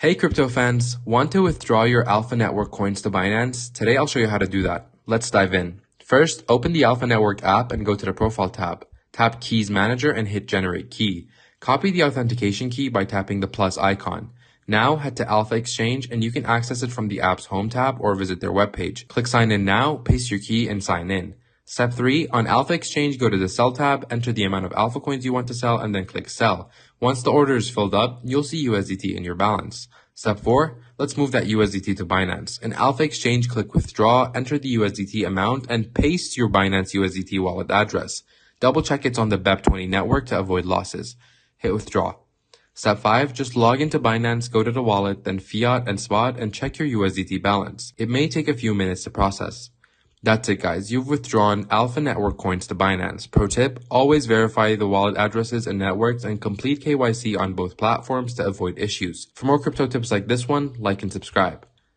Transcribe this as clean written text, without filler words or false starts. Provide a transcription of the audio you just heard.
Hey crypto fans, want to withdraw your Alpha Network coins to Binance? Today I'll show you how to do that. Let's dive in. First, open the Alpha Network app and go to the Profile tab. Tap Keys Manager and hit Generate Key. Copy the authentication key by tapping the plus icon. Now head to Alpha Exchange and you can access it from the app's home tab or visit their webpage. Click Sign In Now, paste your key and sign in. Step 3, on Alpha Exchange, go to the Sell tab, enter the amount of Alpha coins you want to sell, and then click Sell. Once the order is filled up, you'll see USDT in your balance. Step 4, let's move that USDT to Binance. In Alpha Exchange, click Withdraw, enter the USDT amount, and paste your Binance USDT wallet address. Double check it's on the BEP20 network to avoid losses. Hit Withdraw. Step 5, just log into Binance, go to the wallet, then Fiat and Spot, and check your USDT balance. It may take a few minutes to process. That's it guys, you've withdrawn Alpha Network coins to Binance. Pro tip, always verify the wallet addresses and networks and complete KYC on both platforms to avoid issues. For more crypto tips like this one, like and subscribe.